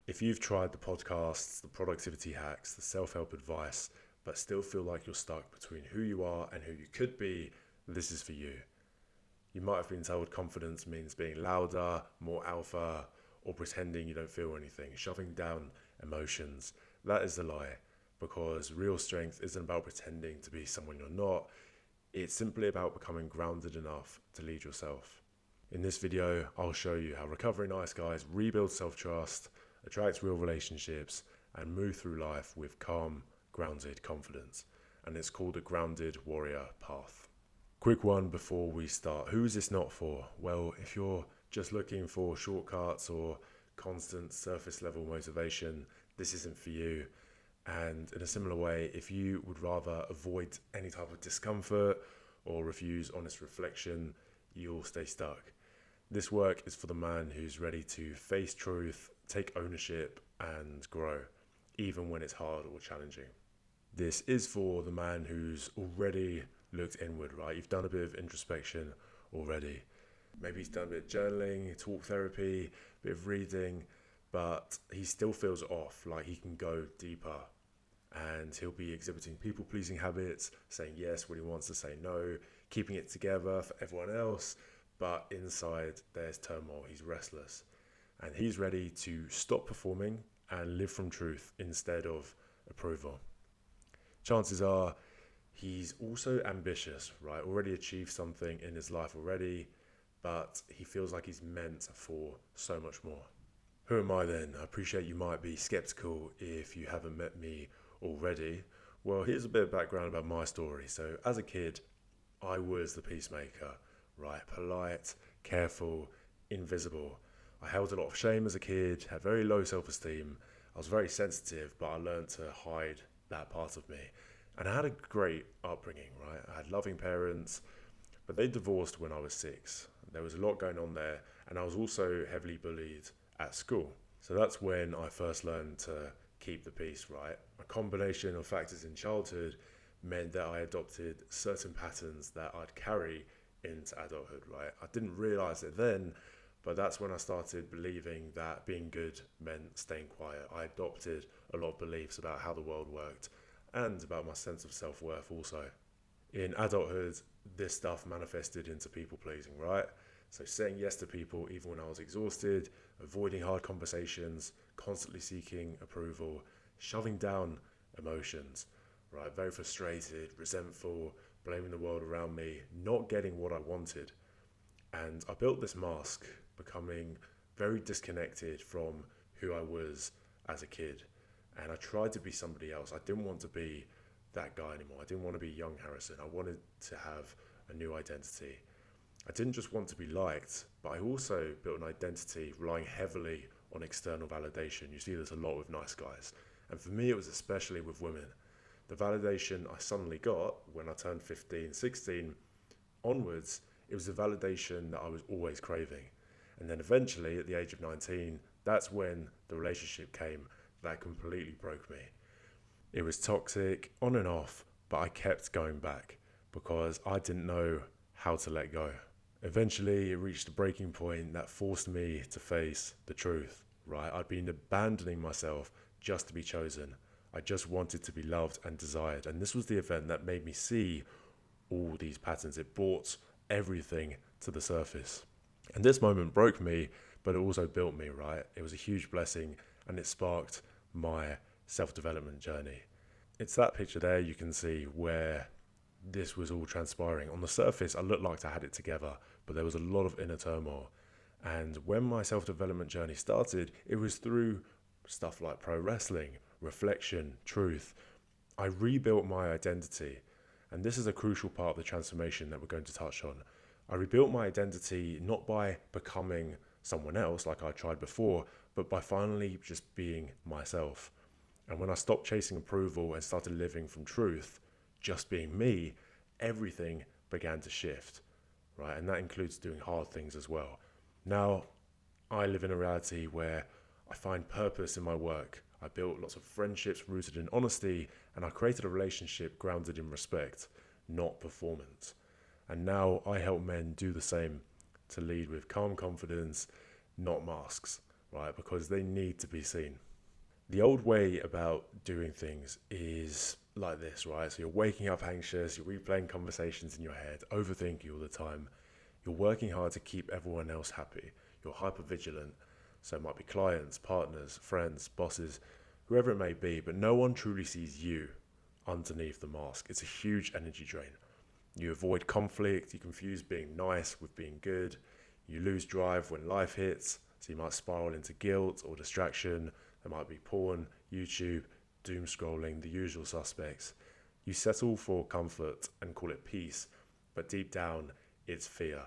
If you've tried the podcasts, the productivity hacks, the self-help advice, but still feel like you're stuck between who you are and who you could be, this is for you. You might have been told confidence means being louder, more alpha, or pretending you don't feel anything, shoving down emotions. That is a lie, because real strength isn't about pretending to be someone you're not. It's simply about becoming grounded enough to lead yourself. In this video, I'll show you how recovering nice guys rebuild self-trust, attract real relationships, and move through life with calm, grounded confidence. And it's called a grounded warrior path. Quick one before we start. Who is this not for? Well, if you're just looking for shortcuts or constant surface level motivation, this isn't for you. And in a similar way, if you would rather avoid any type of discomfort or refuse honest reflection, you'll stay stuck. This work is for the man who's ready to face truth, take ownership, and grow, even when it's hard or challenging. This is for the man who's already looked inward, right? You've done a bit of introspection already. Maybe he's done a bit of journaling, talk therapy, a bit of reading, but he still feels off, like he can go deeper. And he'll be exhibiting people-pleasing habits, saying yes when he wants to say no, keeping it together for everyone else, but inside there's turmoil. He's restless, and he's ready to stop performing and live from truth instead of approval. Chances are he's also ambitious, right? Already achieved something in his life already, but he feels like he's meant for so much more. Who am I then? I appreciate you might be skeptical if you haven't met me already. Well, here's a bit of background about my story. So as a kid, I was the peacemaker, right? Polite, careful, invisible. I held a lot of shame as a kid, had very low self-esteem. I was very sensitive, but I learned to hide that part of me. And I had a great upbringing, right? I had loving parents, but they divorced when I was 6. There was a lot going on there, and I was also heavily bullied at school. So that's when I first learned to keep the peace, right? A combination of factors in childhood meant that I adopted certain patterns that I'd carry into adulthood, right? I didn't realize it then, but that's when I started believing that being good meant staying quiet. I adopted a lot of beliefs about how the world worked and about my sense of self-worth also. In adulthood, this stuff manifested into people pleasing, right? So saying yes to people even when I was exhausted, avoiding hard conversations, constantly seeking approval, shoving down emotions, right? Very frustrated, resentful, blaming the world around me, not getting what I wanted. And I built this mask, becoming very disconnected from who I was as a kid. And I tried to be somebody else. I didn't want to be that guy anymore. I didn't want to be young Harrison. I wanted to have a new identity. I didn't just want to be liked, but I also built an identity relying heavily on external validation. You see this a lot with nice guys. And for me, it was especially with women. The validation I suddenly got when I turned 15, 16 onwards, it was the validation that I was always craving. And then eventually, at the age of 19, that's when the relationship came that completely broke me. It was toxic, on and off, but I kept going back because I didn't know how to let go. Eventually, it reached a breaking point that forced me to face the truth, right? I'd been abandoning myself just to be chosen. I just wanted to be loved and desired. And this was the event that made me see all these patterns. It brought everything to the surface. And this moment broke me, but it also built me, right? It was a huge blessing, and it sparked my self-development journey. It's that picture there you can see where this was all transpiring. On the surface, I looked like I had it together, but there was a lot of inner turmoil. And when my self-development journey started, it was through stuff like pro wrestling, reflection, truth. I rebuilt my identity. And this is a crucial part of the transformation that we're going to touch on. I rebuilt my identity not by becoming someone else like I tried before, but by finally just being myself. And when I stopped chasing approval and started living from truth, just being me, everything began to shift, right? And that includes doing hard things as well. Now, I live in a reality where I find purpose in my work. I built lots of friendships rooted in honesty, and I created a relationship grounded in respect, not performance. And now I help men do the same, to lead with calm confidence, not masks. right? Because they need to be seen. The old way about doing things is like this, right? So you're waking up anxious, you're replaying conversations in your head, overthinking all the time. You're working hard to keep everyone else happy. You're hyper vigilant. So it might be clients, partners, friends, bosses, whoever it may be, but no one truly sees you underneath the mask. It's a huge energy drain. You avoid conflict, you confuse being nice with being good, you lose drive when life hits, so you might spiral into guilt or distraction. There might be porn, YouTube, doom scrolling, the usual suspects. You settle for comfort and call it peace, but deep down, it's fear,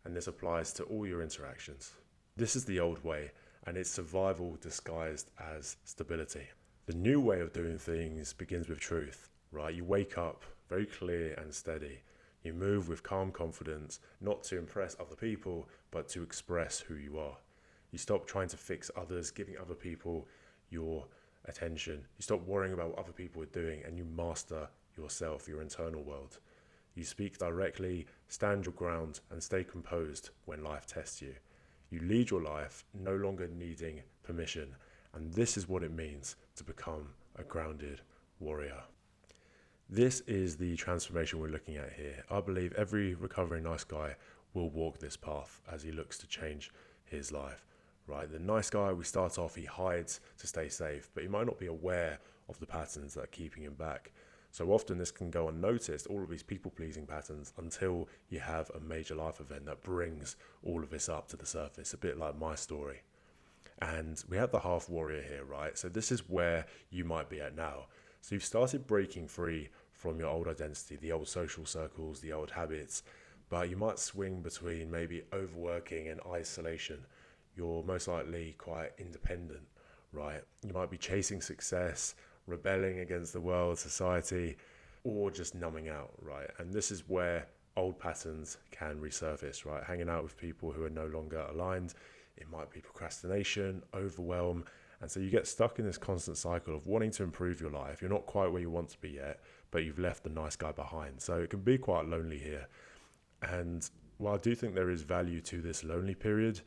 and this applies to all your interactions. This is the old way, and it's survival disguised as stability. The new way of doing things begins with truth, right? You wake up very clear and steady. You move with calm confidence, not to impress other people, but to express who you are. You stop trying to fix others, giving other people your attention. You stop worrying about what other people are doing, and you master yourself, your internal world. You speak directly, stand your ground, and stay composed when life tests you. You lead your life, no longer needing permission, and this is what it means to become a grounded warrior. This is the transformation we're looking at here. I believe every recovering nice guy will walk this path as he looks to change his life, right? The nice guy, we start off, he hides to stay safe, but he might not be aware of the patterns that are keeping him back. So often this can go unnoticed, all of these people-pleasing patterns, until you have a major life event that brings all of this up to the surface, a bit like my story. And we have the half warrior here, right? So this is where you might be at now. So you've started breaking free from your old identity, the old social circles, the old habits, but you might swing between maybe overworking and isolation. You're most likely quite independent, right? You might be chasing success, rebelling against the world, society, or just numbing out, right? And this is where old patterns can resurface, right? Hanging out with people who are no longer aligned. It might be procrastination, overwhelm. And so you get stuck in this constant cycle of wanting to improve your life. You're not quite where you want to be yet, but you've left the nice guy behind. So it can be quite lonely here. And while I do think there is value to this lonely period,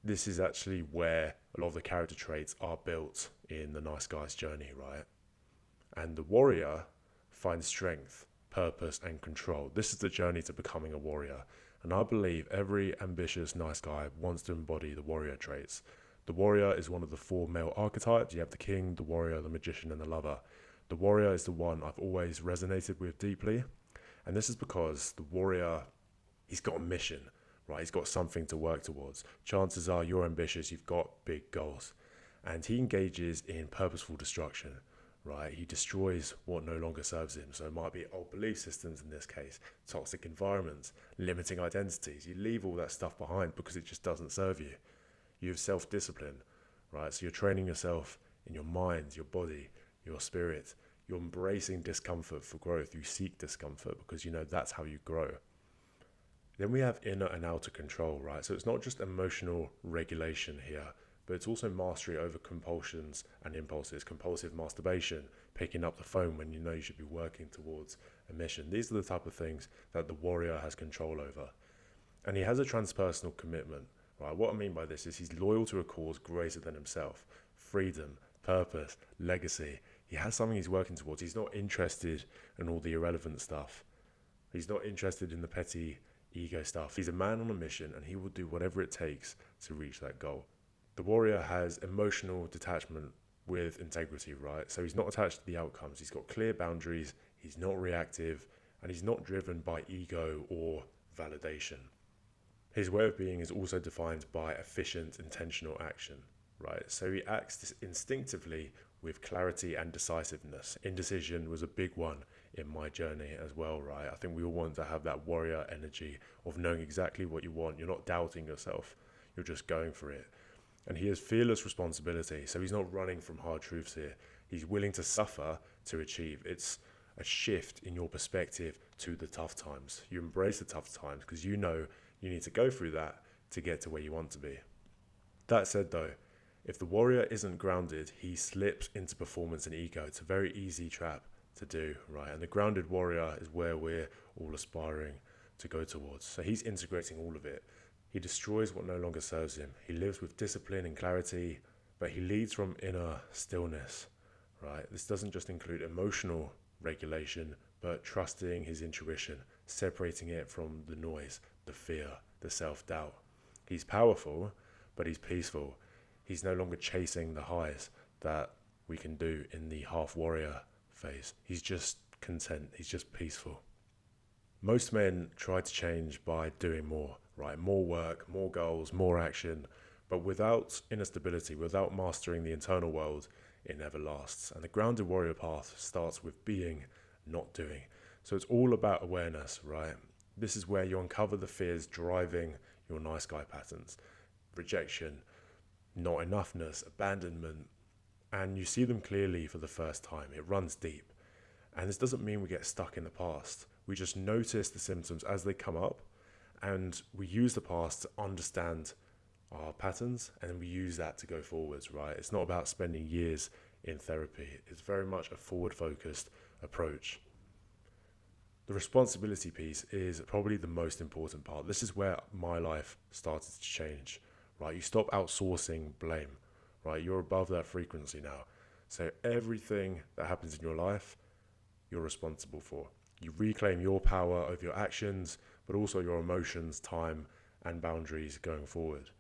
this is actually where a lot of the character traits are built in the nice guy's journey, right? And the warrior finds strength, purpose, and control. This is the journey to becoming a warrior. And I believe every ambitious nice guy wants to embody the warrior traits. The warrior is one of the four male archetypes. You have the king, the warrior, the magician, and the lover. The warrior is the one I've always resonated with deeply. And this is because the warrior, he's got a mission, right? He's got something to work towards. Chances are you're ambitious, you've got big goals. And he engages in purposeful destruction, right? He destroys what no longer serves him. So it might be old belief systems in this case, toxic environments, limiting identities. You leave all that stuff behind because it just doesn't serve you. You have self-discipline, right? So you're training yourself in your mind, your body, your spirit. You're embracing discomfort for growth. You seek discomfort because you know that's how you grow. Then we have inner and outer control, right? So it's not just emotional regulation here, but it's also mastery over compulsions and impulses. Compulsive masturbation, picking up the phone when you know you should be working towards a mission. These are the type of things that the warrior has control over. And he has a transpersonal commitment, right? What I mean by this is he's loyal to a cause greater than himself. Freedom, purpose, legacy. He has something he's working towards. He's not interested in all the irrelevant stuff. He's not interested in the petty ego stuff. He's a man on a mission and he will do whatever it takes to reach that goal. The warrior has emotional detachment with integrity, right? So he's not attached to the outcomes. He's got clear boundaries. He's not reactive and he's not driven by ego or validation. His way of being is also defined by efficient, intentional action, right? So he acts instinctively with clarity and decisiveness. Indecision was a big one in my journey as well, right? I think we all want to have that warrior energy of knowing exactly what you want. You're not doubting yourself. You're just going for it. And he has fearless responsibility. So he's not running from hard truths here. He's willing to suffer to achieve. It's a shift in your perspective to the tough times. You embrace the tough times because you know you need to go through that to get to where you want to be. That said though, if the warrior isn't grounded, he slips into performance and ego. It's a very easy trap to do, right? And the grounded warrior is where we're all aspiring to go towards. So he's integrating all of it. He destroys what no longer serves him. He lives with discipline and clarity, but he leads from inner stillness, right? This doesn't just include emotional regulation, but trusting his intuition, separating it from the noise, the fear, the self-doubt. He's powerful, but he's peaceful. He's no longer chasing the highs that we can do in the half warrior phase. He's just content. He's just peaceful. Most men try to change by doing more, right? More work, more goals, more action. But without inner stability, without mastering the internal world, it never lasts. And the grounded warrior path starts with being, not doing. So it's all about awareness, right? This is where you uncover the fears driving your nice guy patterns. Rejection, not enoughness, abandonment, and you see them clearly for the first time. It runs deep. And this doesn't mean we get stuck in the past. We just notice the symptoms as they come up, and we use the past to understand our patterns, and then we use that to go forwards, right? It's not about spending years in therapy. It's very much a forward-focused approach. The responsibility piece is probably the most important part. This is where my life started to change, right? You stop outsourcing blame, right? You're above that frequency now. So everything that happens in your life, you're responsible for. You reclaim your power over your actions, but also your emotions, time, and boundaries going forward.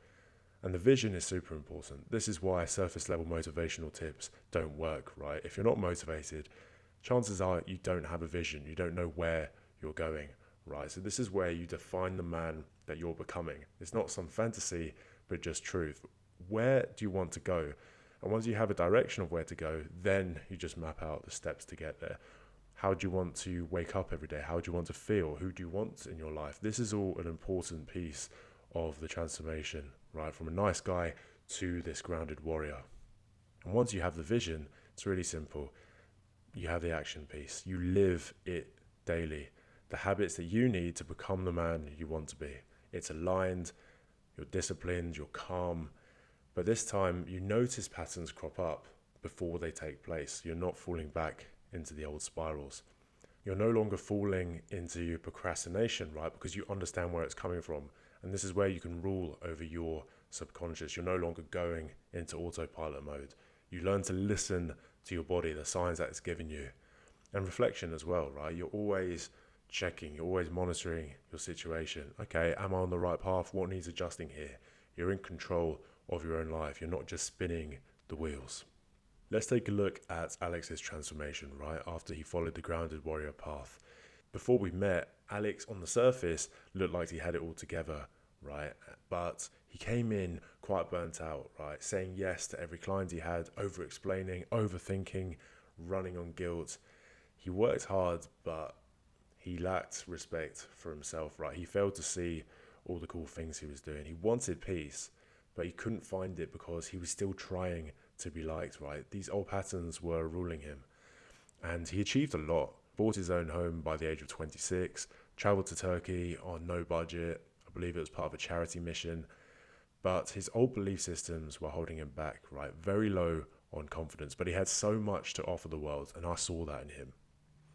And the vision is super important. This is why surface level motivational tips don't work, right? If you're not motivated, chances are you don't have a vision. You don't know where you're going, right? So this is where you define the man that you're becoming. It's not some fantasy, but just truth. Where do you want to go? And once you have a direction of where to go, then you just map out the steps to get there. How do you want to wake up every day? How do you want to feel? Who do you want in your life? This is all an important piece of the transformation, right? From a nice guy to this grounded warrior. And once you have the vision, it's really simple. You have the action piece. You live it daily. The habits that you need to become the man you want to be. It's aligned, you're disciplined, you're calm. But this time you notice patterns crop up before they take place. You're not falling back into the old spirals. You're no longer falling into procrastination, right? Because you understand where it's coming from. And this is where you can rule over your subconscious. You're no longer going into autopilot mode. You learn to listen to your body, the signs that it's giving you. And reflection as well, right? You're always checking, you're always monitoring your situation. Okay, am I on the right path? What needs adjusting here? You're in control of your own life. You're not just spinning the wheels. Let's take a look at Alex's transformation, right? After he followed the grounded warrior path. Before we met, Alex on the surface looked like he had it all together, right? But he came in quite burnt out, right? Saying yes to every client he had, over-explaining, overthinking, running on guilt. He worked hard, but he lacked respect for himself, right? He failed to see all the cool things he was doing. He wanted peace, but he couldn't find it because he was still trying to be liked, right? These old patterns were ruling him. And he achieved a lot. Bought his own home by the age of 26, traveled to Turkey on no budget. I believe it was part of a charity mission. But his old belief systems were holding him back, right? Very low on confidence. But he had so much to offer the world, and I saw that in him.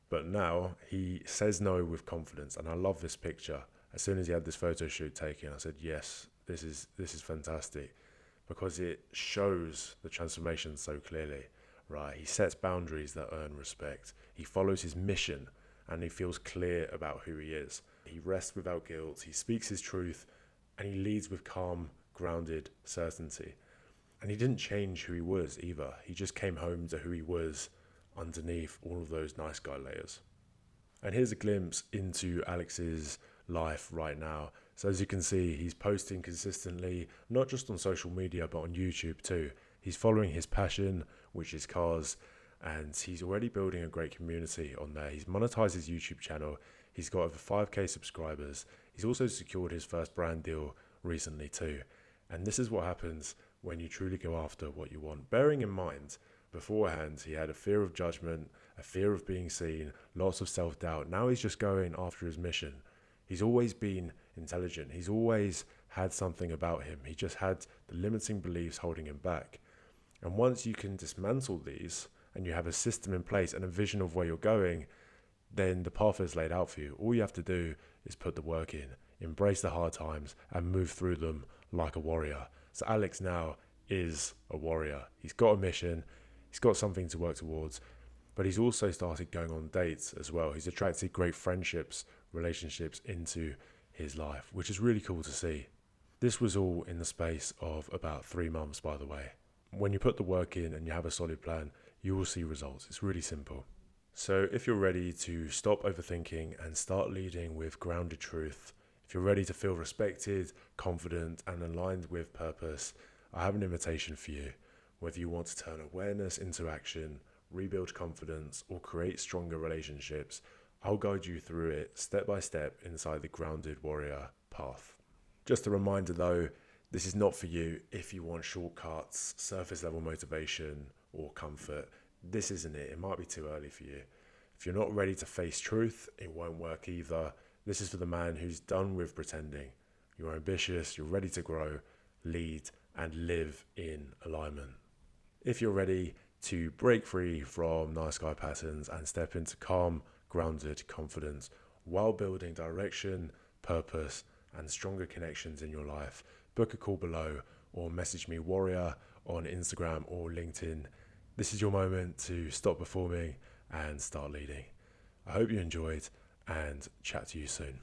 But now he says no with confidence, and I love this picture. As soon as he had this photo shoot taken, I said, yes, this is fantastic, because it shows the transformation so clearly, right? He sets boundaries that earn respect. He follows his mission, and he feels clear about who he is. He rests without guilt. He speaks his truth, and he leads with calm, grounded certainty. And he didn't change who he was either. He just came home to who he was underneath all of those nice guy layers. And here's a glimpse into Alex's life right now. So as you can see, he's posting consistently, not just on social media, but on YouTube too. He's following his passion, which is cars, and he's already building a great community on there. He's monetized his YouTube channel. He's got over 5k subscribers. He's also secured his first brand deal recently too. And this is what happens when you truly go after what you want. Bearing in mind, beforehand, he had a fear of judgment, a fear of being seen, lots of self-doubt. Now he's just going after his mission. He's always been intelligent. He's always had something about him. He just had the limiting beliefs holding him back. And once you can dismantle these and you have a system in place and a vision of where you're going, then the path is laid out for you. All you have to do is put the work in. embrace the hard times, and move through them like a warrior. So Alex now is a warrior. He's got a mission, he's got something to work towards, but he's also started going on dates as well. He's attracted great friendships, relationships into his life, which is really cool to see. This was all in the space of about 3 months, by the way. When you put the work in and you have a solid plan, you will see results. It's really simple. So if you're ready to stop overthinking and start leading with grounded truth, if you're ready to feel respected, confident, and aligned with purpose, I have an invitation for you. Whether you want to turn awareness into action, rebuild confidence, or create stronger relationships, I'll guide you through it step by step inside the Grounded Warrior path. Just a reminder though, this is not for you if you want shortcuts, surface level motivation, or comfort. This isn't it. It might be too early for you. If you're not ready to face truth, it won't work either. This is for the man who's done with pretending. You're ambitious, you're ready to grow, lead, and live in alignment. If you're ready to break free from nice guy patterns and step into calm, grounded confidence while building direction, purpose, and stronger connections in your life, book a call below or message me Warrior on Instagram or LinkedIn. This is your moment to stop performing and start leading. I hope you enjoyed and chat to you soon.